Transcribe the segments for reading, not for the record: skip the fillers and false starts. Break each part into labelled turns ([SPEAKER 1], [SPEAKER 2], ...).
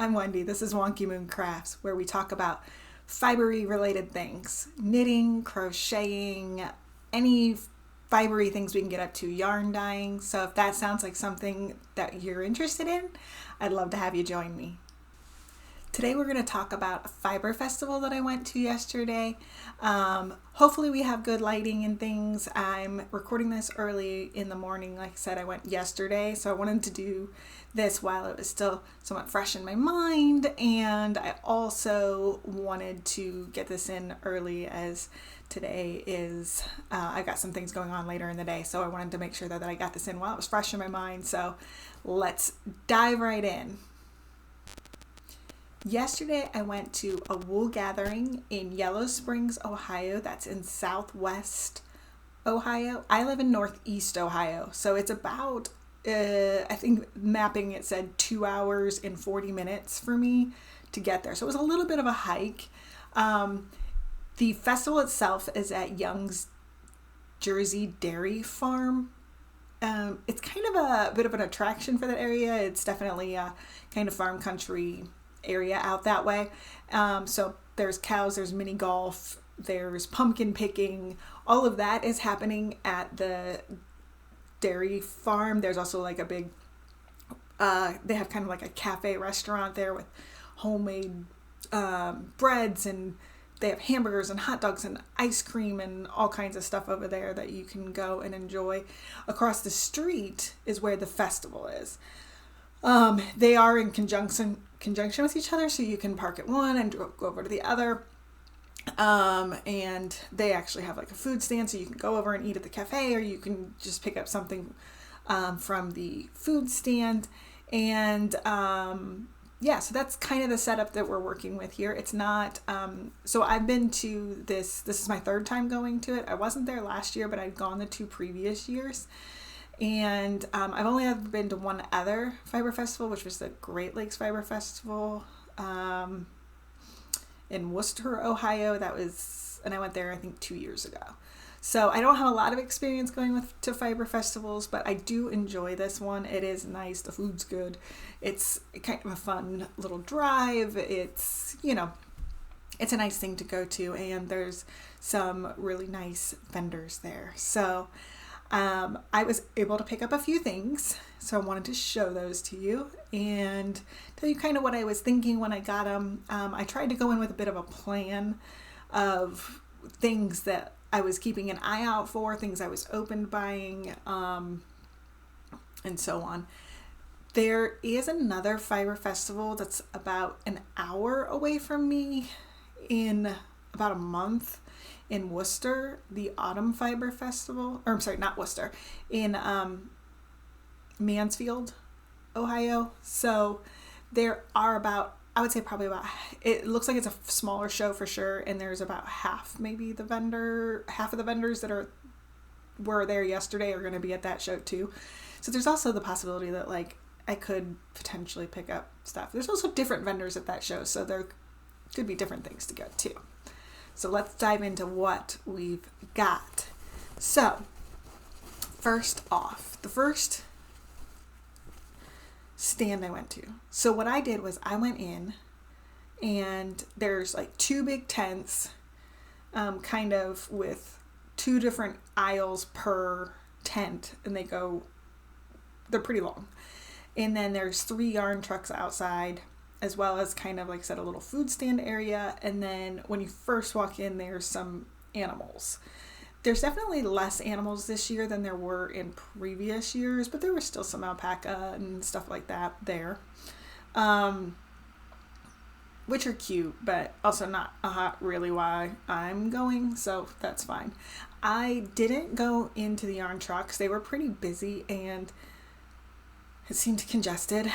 [SPEAKER 1] I'm Wendy. This is Wonky Moon Crafts, where we talk about fibery related things. Knitting, crocheting, any fibery things we can get up to, yarn dyeing. So if that sounds like something that you're interested in, I'd love to have you join me. Today we're going to talk about a fiber festival that I went to yesterday. Hopefully we have good lighting and things. I'm recording this early in the morning. Like I said, I went yesterday, so I wanted to do this while it was still somewhat fresh in my mind. And I also wanted to get this in early as today is, I got some things going on later in the day. So I wanted to make sure that I got this in while it was fresh in my mind. So let's dive right in. Yesterday, I went to a wool gathering in Yellow Springs, Ohio. That's in Southwest Ohio. I live in Northeast Ohio, so it's about, I think mapping it said 2 hours and 40 minutes for me to get there. So it was a little bit of a hike. The festival itself is at Young's Jersey Dairy Farm. It's kind of a bit of an attraction for that area. It's definitely a kind of farm country area out that way. So there's cows, there's mini golf, there's pumpkin picking. All of that is happening at the dairy farm. There's also like a big, they have kind of like a cafe restaurant there with homemade breads, and they have hamburgers and hot dogs and ice cream and all kinds of stuff over there that you can go and enjoy. Across the street is where the festival is. They are in conjunction with each other, so you can park at one and go over to the other. And they actually have like a food stand, so you can go over and eat at the cafe, or you can just pick up something from the food stand. And yeah, so that's kind of the setup that we're working with here. It's not, so I've been to this is my third time going to it. I wasn't there last year, but I'd gone the 2 previous years. And I've only ever been to one other fiber festival, which was the Great Lakes Fiber Festival in Worcester, Ohio. And I went there, I think, 2 years ago. So I don't have a lot of experience going to fiber festivals, but I do enjoy this one. It is nice. The food's good. It's kind of a fun little drive. It's, it's a nice thing to go to, and there's some really nice vendors there. So I was able to pick up a few things, so I wanted to show those to you and tell you kind of what I was thinking when I got them. I tried to go in with a bit of a plan of things that I was keeping an eye out for, things I was open to buying, and so on. There is another fiber festival that's about an hour away from me in about a month. In Worcester, the Autumn Fiber Festival, or I'm sorry, not Worcester, in Mansfield, Ohio. So there are about, I would say probably about, it looks like it's a smaller show for sure, and there's about half of the vendors that were there yesterday are going to be at that show too. So there's also the possibility that like I could potentially pick up stuff. There's also different vendors at that show, so there could be different things to get to. So let's dive into what we've got. So, first off, the first stand I went to. So what I did was I went in, and there's like 2 big tents, kind of with 2 different aisles per tent, and they're pretty long. And then there's 3 yarn trucks outside, as well as kind of, like I said, a little food stand area. And then when you first walk in, there's some animals. There's definitely less animals this year than there were in previous years, but there was still some alpaca and stuff like that there, which are cute, but also not really why I'm going, so that's fine. I didn't go into the yarn trucks. They were pretty busy, and it seemed congested,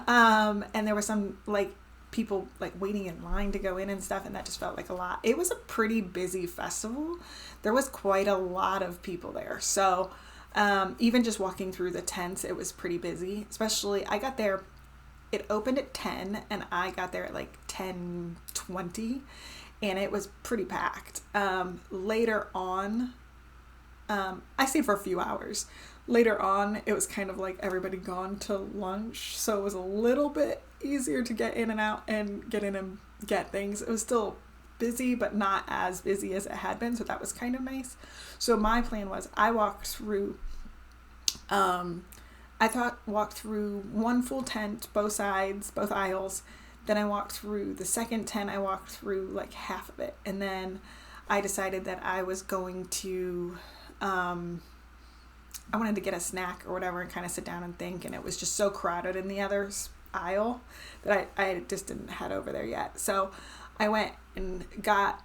[SPEAKER 1] and there were some like people like waiting in line to go in and stuff, and that just felt like a lot. It was a pretty busy festival. There was quite a lot of people there, so even just walking through the tents, it was pretty busy. Especially, I got there, it opened at 10, and I got there at like 10:20, and it was pretty packed. Later on, I stayed for a few hours. Later on, it was kind of like everybody gone to lunch, so it was a little bit easier to get in and out and get in and get things. It was still busy, but not as busy as it had been, so that was kind of nice. So my plan was I walked through one full tent, both sides, both aisles. Then I walked through the second tent. I walked through like half of it, and then I decided that I was going to I wanted to get a snack or whatever and kind of sit down and think, and it was just so crowded in the other aisle that I just didn't head over there yet. So I went and got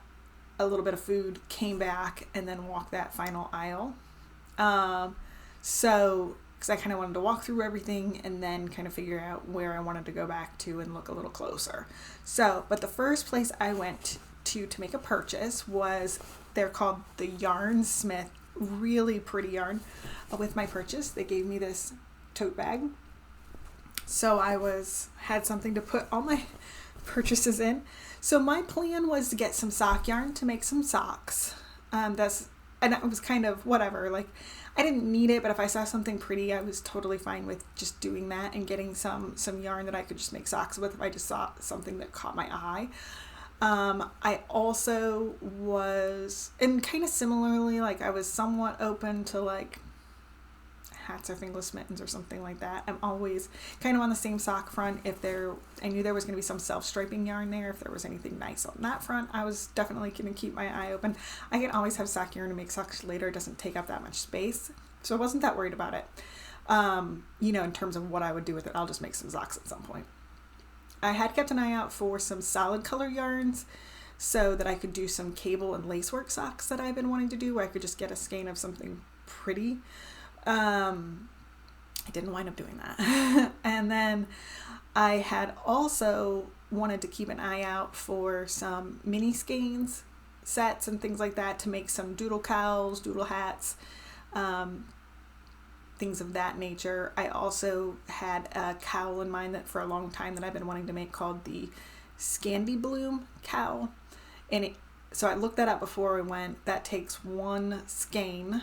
[SPEAKER 1] a little bit of food, came back, and then walked that final aisle. Because I kind of wanted to walk through everything and then kind of figure out where I wanted to go back to and look a little closer. But the first place I went to make a purchase was, they're called the Yarnsmith. Really pretty yarn. With my purchase, they gave me this tote bag. So I had something to put all my purchases in. So my plan was to get some sock yarn to make some socks. And it was kind of whatever. Like, I didn't need it, but if I saw something pretty, I was totally fine with just doing that and getting some yarn that I could just make socks with if I just saw something that caught my eye. I also was, and kind of similarly, like I was somewhat open to like hats or fingerless mittens or something like that. I'm always kind of on the same sock front. I knew there was going to be some self-striping yarn there. If there was anything nice on that front, I was definitely going to keep my eye open. I can always have sock yarn to make socks later. It doesn't take up that much space. So I wasn't that worried about it. In terms of what I would do with it, I'll just make some socks at some point. I had kept an eye out for some solid color yarns so that I could do some cable and lacework socks that I've been wanting to do, where I could just get a skein of something pretty. I didn't wind up doing that. And then I had also wanted to keep an eye out for some mini skeins sets and things like that to make some doodle cowls, doodle hats, things of that nature. I also had a cowl in mind that for a long time that I've been wanting to make, called the Scandi Bloom cowl. So I looked that up before we went. That takes one skein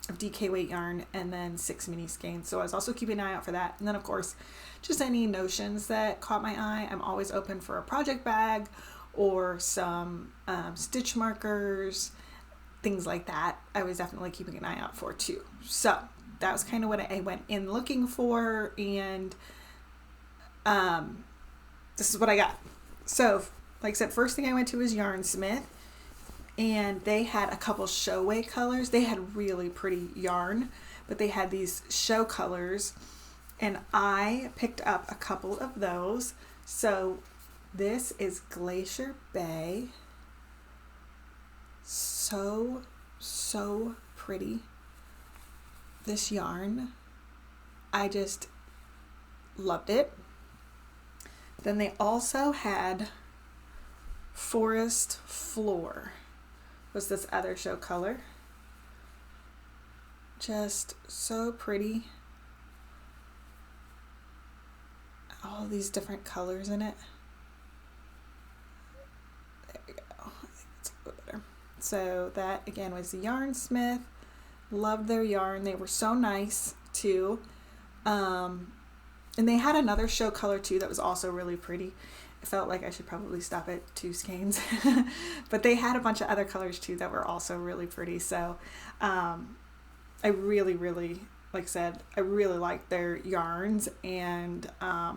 [SPEAKER 1] of DK weight yarn and then 6 mini skeins. So I was also keeping an eye out for that. And then of course, just any notions that caught my eye. I'm always open for a project bag or some stitch markers, things like that. I was definitely keeping an eye out for too. So that was kind of what I went in looking for, and this is what I got. So like I said, first thing I went to was Yarnsmith, and they had a couple showway colors. They had really pretty yarn, but they had these show colors, and I picked up a couple of those. So this is Glacier Bay. So pretty. This yarn, I just loved it. Then they also had Forest Floor, was this other show color. Just so pretty. All these different colors in it. There we go. I think that's a little better. So that again was the Yarnsmith. Loved their yarn. They were so nice too. And they had another show color too that was also really pretty. I felt like I should probably stop at 2 skeins. But they had a bunch of other colors too that were also really pretty. So I really, like I said, I really liked their yarns, and thought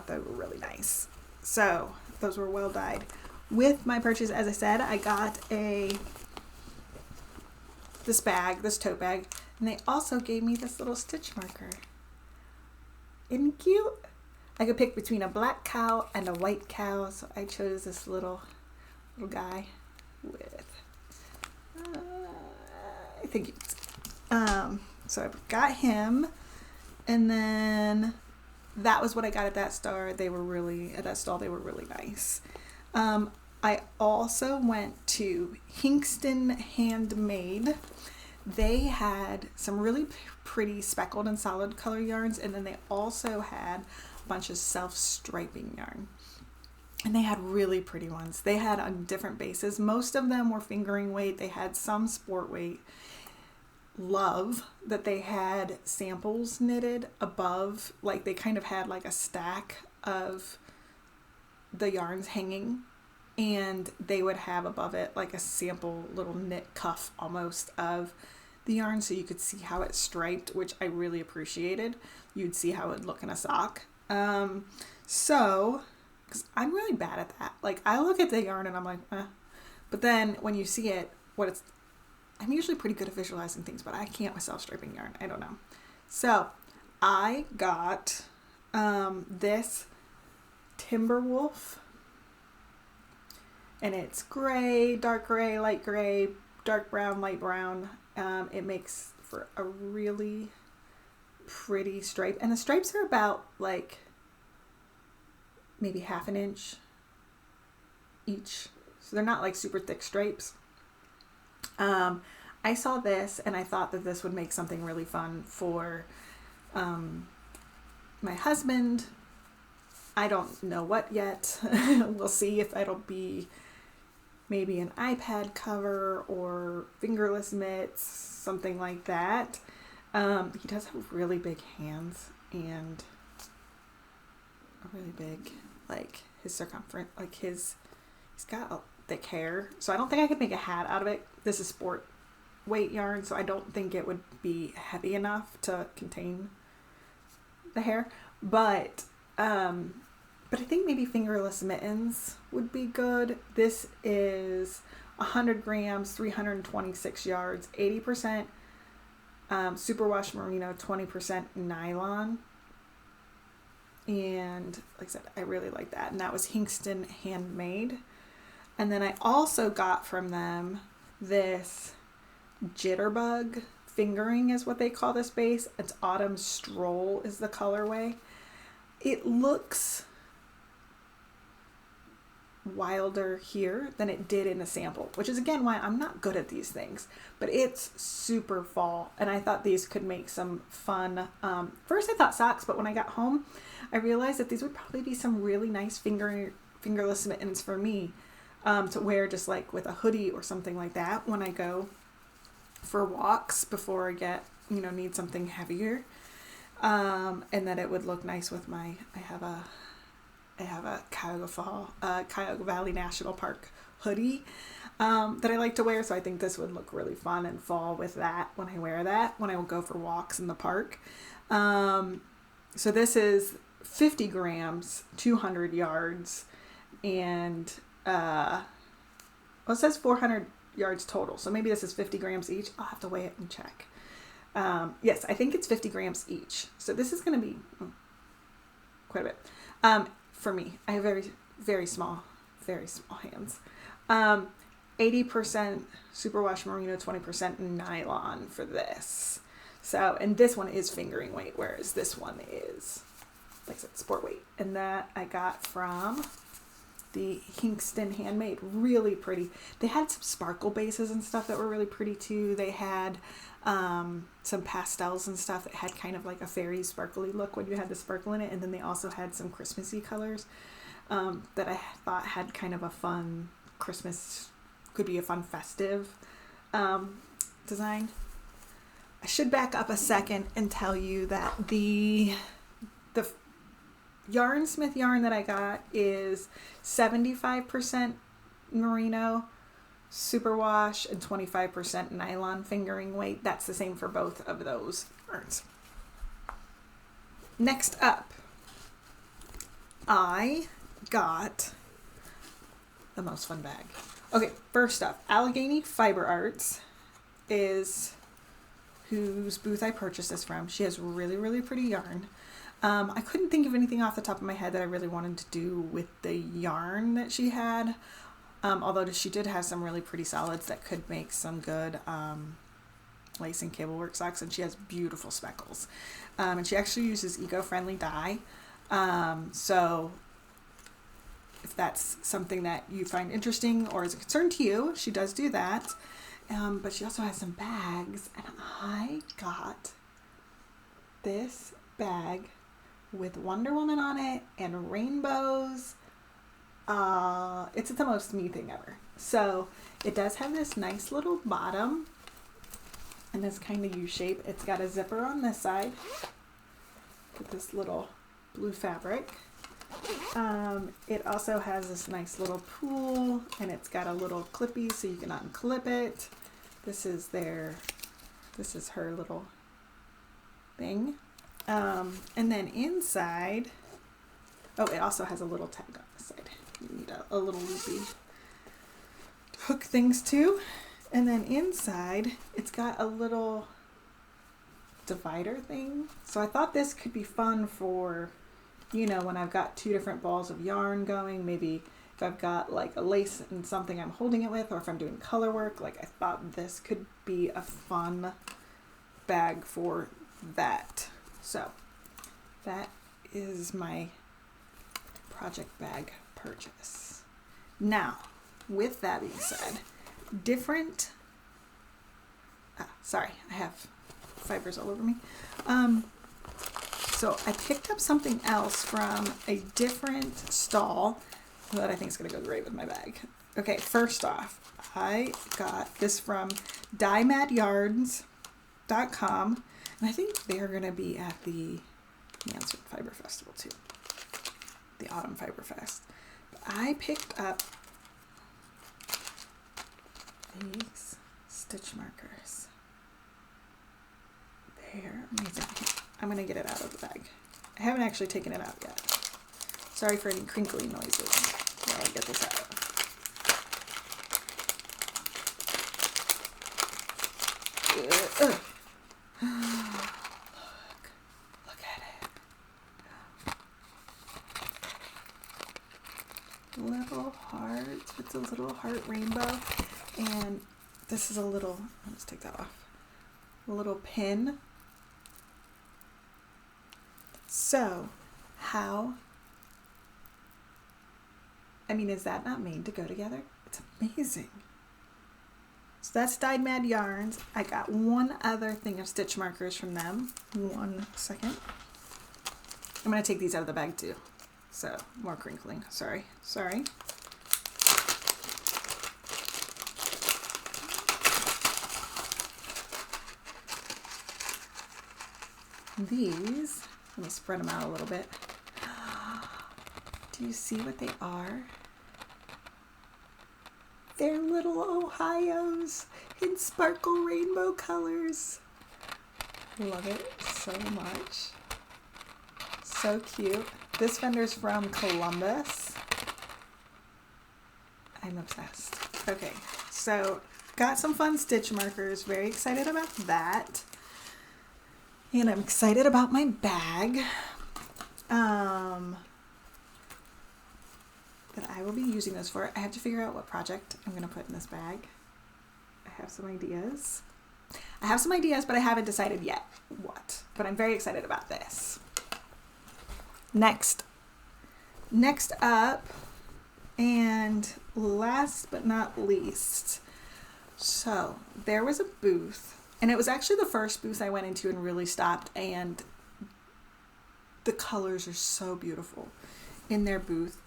[SPEAKER 1] they were really nice. So those were well dyed. With my purchase, as I said, I got this tote bag, and they also gave me this little stitch marker. Isn't it cute? I could pick between a black cow and a white cow, so I chose this little guy with, I think it's, so I got him, and then that was what I got at that store. They were really nice. I also went to Hinkston Handmade. They had some really pretty speckled and solid color yarns, and then they also had a bunch of self-striping yarn. And they had really pretty ones. They had on different bases. Most of them were fingering weight. They had some sport weight. Love that they had samples knitted above, like they kind of had like a stack of the yarns hanging, and they would have above it like a sample little knit cuff almost of the yarn, so you could see how it's striped, which I really appreciated. You'd see how it would look in a sock. So because I'm really bad at that. Like I look at the yarn and I'm like, but then when you see it, I'm usually pretty good at visualizing things, but I can't with self-striping yarn. I don't know. So I got this Timberwolf, and it's gray, dark gray, light gray, dark brown, light brown. It makes for a really pretty stripe, and the stripes are about like maybe 1/2 inch each, so they're not like super thick stripes. I saw this and I thought that this would make something really fun for my husband. I don't know what yet. We'll see if it'll be maybe an iPad cover or fingerless mitts, something like that. He does have really big hands and a really big, like his circumference, like he's got a thick hair. So I don't think I could make a hat out of it. This is sport weight yarn, so I don't think it would be heavy enough to contain the hair. But I think maybe fingerless mittens would be good. This is 100 grams, 326 yards, 80% superwash merino, 20% nylon. And like I said, I really like that. And that was Hinkston Handmade. And then I also got from them this Jitterbug fingering is what they call this base. It's Autumn Stroll is the colorway. It looks wilder here than it did in the sample, which is again why I'm not good at these things, but it's super fall, and I thought these could make some fun. First I thought socks, but when I got home I realized that these would probably be some really nice fingerless mittens for me to wear just like with a hoodie or something like that when I go for walks before I get, need something heavier. And that it would look nice with I have a Cuyahoga Valley National Park hoodie that I like to wear, so I think this would look really fun and fall with that when I wear that, when I will go for walks in the park. So this is 50 grams, 200 yards, and it says 400 yards total, so maybe this is 50 grams each. I'll have to weigh it and check. Yes, I think it's 50 grams each. So this is going to be quite a bit. For me, I have very, very small hands. 80% superwash merino, 20% nylon for this. So, and this one is fingering weight, whereas this one is, like I said, sport weight. And that I got from the Hinkston Handmade. Really pretty. They had some sparkle bases and stuff that were really pretty too. They had some pastels and stuff that had kind of like a fairy sparkly look when you had the sparkle in it, and then they also had some Christmassy colors that I thought had kind of a fun Christmas, could be a fun festive design. I should back up a second and tell you that the Yarnsmith yarn that I got is 75% merino, superwash, and 25% nylon fingering weight. That's the same for both of those yarns. Next up, I got the most fun bag. Okay, first up, Allegheny Fiber Arts is whose booth I purchased this from. She has really, really pretty yarn. I couldn't think of anything off the top of my head that I really wanted to do with the yarn that she had. Although she did have some really pretty solids that could make some good lace and cable work socks, and she has beautiful speckles. And she actually uses eco-friendly dye. So if that's something that you find interesting or is a concern to you, she does do that. But she also has some bags, and I got this bag with Wonder Woman on it and rainbows it's the most me thing ever. So it does have this nice little bottom and this kind of U shape. It's got a zipper on this side with this little blue fabric. It also has this nice little pool, and it's got a little clippy so you can unclip it. This is her little thing. And then inside, oh, it also has a little tag on this side. You need a little loopy hook things too. And then inside, it's got a little divider thing. So I thought this could be fun for, you know, when I've got two different balls of yarn going, maybe if I've got like a lace and something I'm holding it with, or if I'm doing color work, like I thought this could be a fun bag for that. So that is my project bag purchase. Now, with that being said, sorry, I have fibers all over me. So I picked up something else from a different stall that I think is going to go great with my bag. Okay, first off, I got this from dyemadyarns.com, and I think they're going to be at the Mansfield Fiber Festival too, the Autumn Fiber Fest. But I picked up these stitch markers. They're amazing. I'm going to get it out of the bag. I haven't actually taken it out yet. Sorry for any crinkly noises while I get this out. Look at it. Little hearts. It's a little heart rainbow. And this is a little, let's take that off. A little pin. So, is that not made to go together? It's amazing. So that's Dyed Mad Yarns. I got one other thing of stitch markers from them. 1 second. I'm going to take these out of the bag too. So, more crinkling. Sorry. These, let me spread them out a little bit. Do you see what they are? They're little Ohios in sparkle rainbow colors. Love it so much. So cute. This vendor's from Columbus. I'm obsessed. Okay, so got some fun stitch markers. Very excited about that. And I'm excited about my bag that I will be using this for. I have to figure out what project I'm going to put in this bag. I have some ideas, but I haven't decided yet what. But I'm very excited about this. Next up, and last but not least, so there was a booth, and it was actually the first booth I went into and really stopped, and the colors are so beautiful in their booth.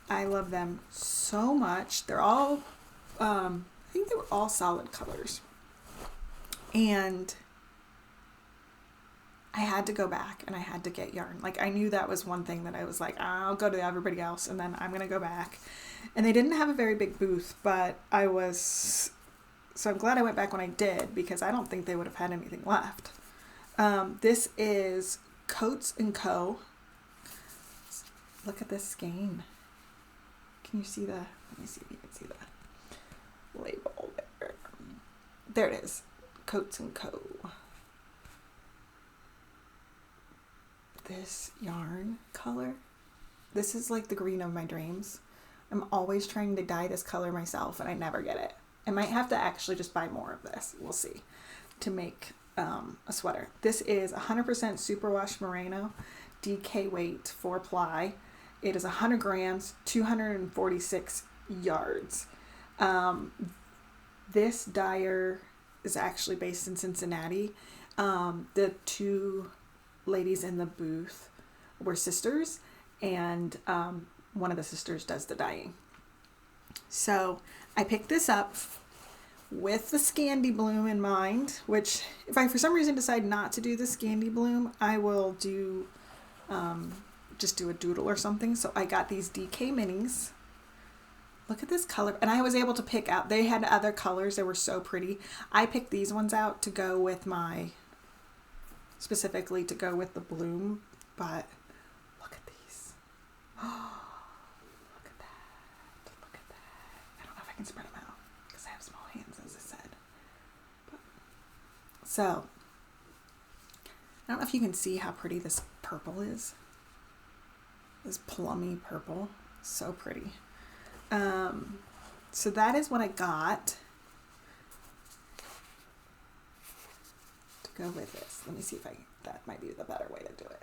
[SPEAKER 1] I love them so much. They're all, I think they were all solid colors. And I had to go back and I had to get yarn. Like, I knew that was one thing that I was like, I'll go to everybody else and then I'm going to go back. And they didn't have a very big booth, but so I'm glad I went back when I did, because I don't think they would have had anything left. This is Coats & Co. Look at this skein. Can you see let me see if you can see the label there. There it is. Coats & Co. This yarn color, this is like the green of my dreams. I'm always trying to dye this color myself and I never get it. I might have to actually just buy more of this. We'll see. To make a sweater. This is 100% superwash merino, DK weight, 4-ply. It is 100 grams, 246 yards. This dyer is actually based in Cincinnati. The two ladies in the booth were sisters, and one of the sisters does the dyeing. So I picked this up with the Scandi bloom in mind, which if I for some reason decide not to do the Scandi bloom, I will do just do a doodle or something. So I got these DK minis. Look at this color. And I was able to pick out, they had other colors. They were so pretty. I picked these ones out to go with specifically to go with the bloom. But look at these. Oh, look at that. Look at that. I don't know if I can spread them out because I have small hands, as I said. So, I don't know if you can see how pretty this purple is. This plummy purple. So pretty. So that is what I got to go with this. Let me see if that might be the better way to do it.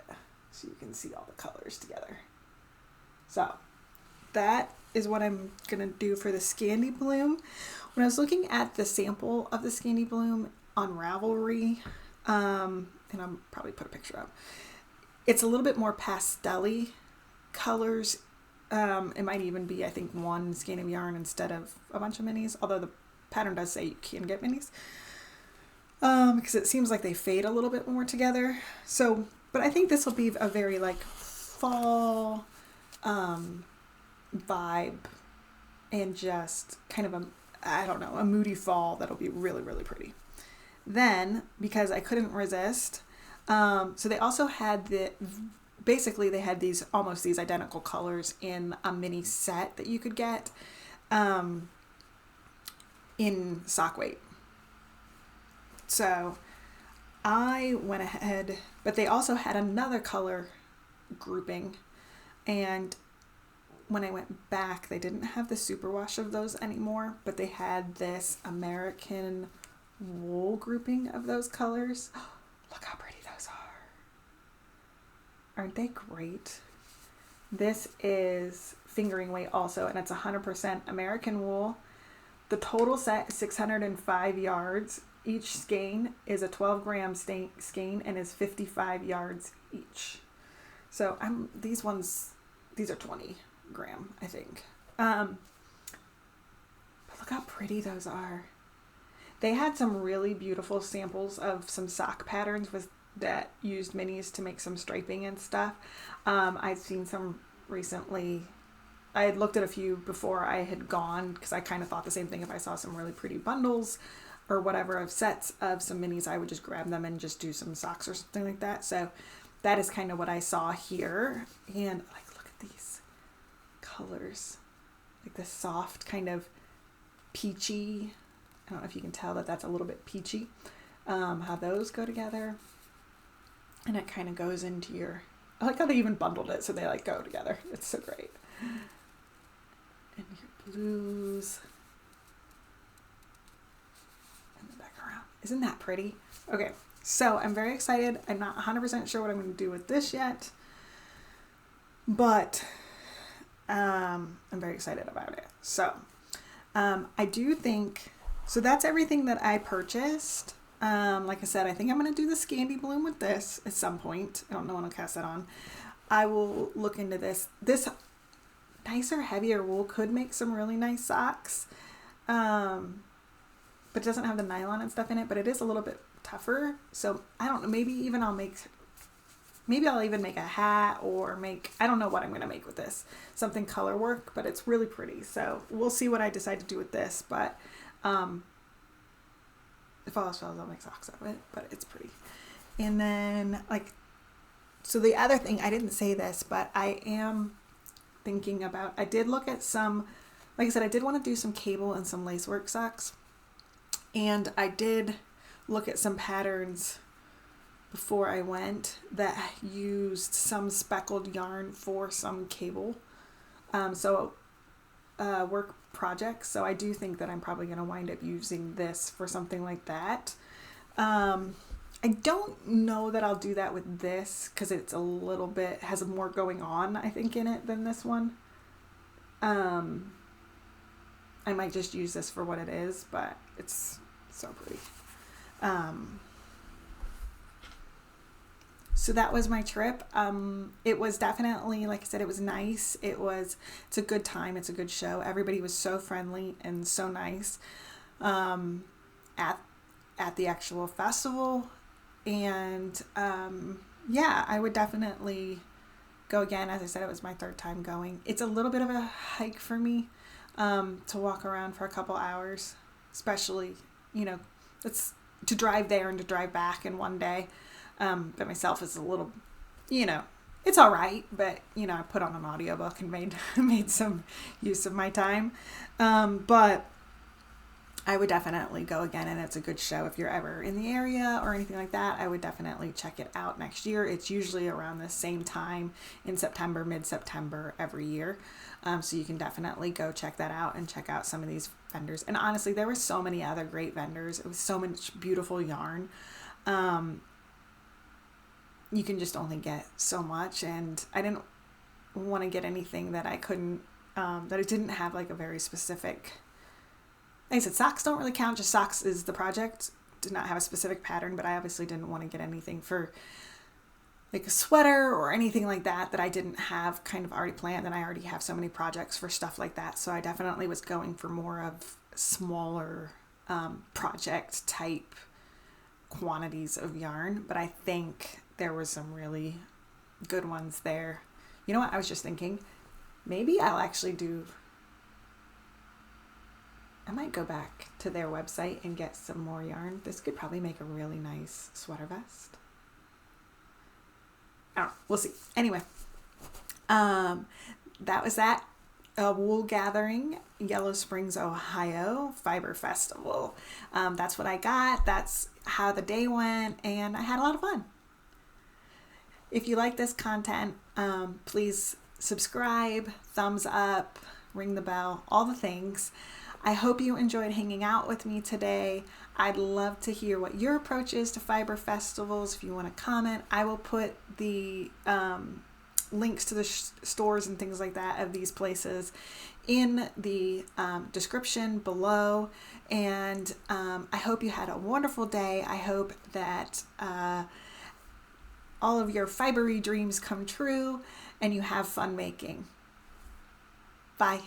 [SPEAKER 1] So you can see all the colors together. So that is what I'm going to do for the Scandi bloom. When I was looking at the sample of the Scandi bloom on Ravelry, and I'll probably put a picture up, it's a little bit more pastel-y colors. It might even be, I think, one skein of yarn instead of a bunch of minis, although the pattern does say you can get minis, because it seems like they fade a little bit more together. So, but I think this will be a very like fall vibe, and just kind of a moody fall that'll be really, really pretty. Then, because I couldn't resist, so they also had basically they had almost these identical colors in a mini set that you could get in sock weight. So I went ahead, but they also had another color grouping, and when I went back, they didn't have the superwash of those anymore, but they had this American wool grouping of those colors. Look how pretty those are. Aren't they great? This is fingering weight also, and it's 100% American wool. The total set is 605 yards. Each skein is a 12-gram skein and is 55 yards each. So these are 20 gram, I think. But look how pretty those are. They had some really beautiful samples of some sock patterns that used minis to make some striping and stuff. I've seen some recently. I had looked at a few before I had gone, because I kind of thought the same thing. If I saw some really pretty bundles or whatever of sets of some minis, I would just grab them and just do some socks or something like that. So that is kind of what I saw here. And like, look at these colors, like the soft kind of peachy. I don't know if you can tell that that's a little bit peachy, how those go together. And it kind of goes into I like how they even bundled it so they like go together. It's so great. And your blues. And the background. Isn't that pretty? Okay, so I'm very excited. I'm not 100% sure what I'm going to do with this yet, but I'm very excited about it. So I do think, so that's everything that I purchased. Like I said, I think I'm going to do the Scandi bloom with this at some point. I don't know when I'll cast that on. I will look into this. This nicer, heavier wool could make some really nice socks. But it doesn't have the nylon and stuff in it, but it is a little bit tougher. So I don't know, maybe I'll even make a hat, or I don't know what I'm going to make with this. Something color work, but it's really pretty. So we'll see what I decide to do with this. But if all else fails, I'll make socks out of it, but it's pretty. And then, so the other thing, I didn't say this, but I am thinking about, I did look at some, like I said, I did want to do some cable and some lacework socks. And I did look at some patterns before I went that used some speckled yarn for some cable. Work projects. So I do think that I'm probably going to wind up using this for something like that. I don't know that I'll do that with this, because it's a little bit, has more going on, I think, in it than this one. I might just use this for what it is, but it's so pretty. So that was my trip. It was definitely, like I said, it was nice. It's a good time. It's a good show. Everybody was so friendly and so nice at the actual festival. And yeah, I would definitely go again. As I said, it was my third time going. It's a little bit of a hike for me to walk around for a couple hours, especially, it's to drive there and to drive back in one day. But myself is a little, it's all right. But, I put on an audiobook and made some use of my time. But I would definitely go again, and it's a good show. If you're ever in the area or anything like that, I would definitely check it out next year. It's usually around the same time in September, mid-September every year. So you can definitely go check that out and check out some of these vendors. And honestly, there were so many other great vendors. It was so much beautiful yarn. You can just only get so much, and I didn't want to get anything that I couldn't, that it didn't have like a very specific. Like I said, socks don't really count. Just socks is the project. Did not have a specific pattern, but I obviously didn't want to get anything for like a sweater or anything like that I didn't have kind of already planned. And I already have so many projects for stuff like that. So I definitely was going for more of smaller project type quantities of yarn. But I think there were some really good ones there. You know what? I was just thinking, maybe I'll actually I might go back to their website and get some more yarn. This could probably make a really nice sweater vest. I don't know. We'll see. Anyway, that was that. Wool Gathering, Yellow Springs, Ohio Fiber Festival. That's what I got. That's how the day went, and I had a lot of fun. If you like this content, please subscribe, thumbs up, ring the bell, all the things. I hope you enjoyed hanging out with me today. I'd love to hear what your approach is to fiber festivals. If you want to comment, I will put the links to the stores and things like that of these places in the description below. And I hope you had a wonderful day. I hope that all of your fibery dreams come true and you have fun making. Bye.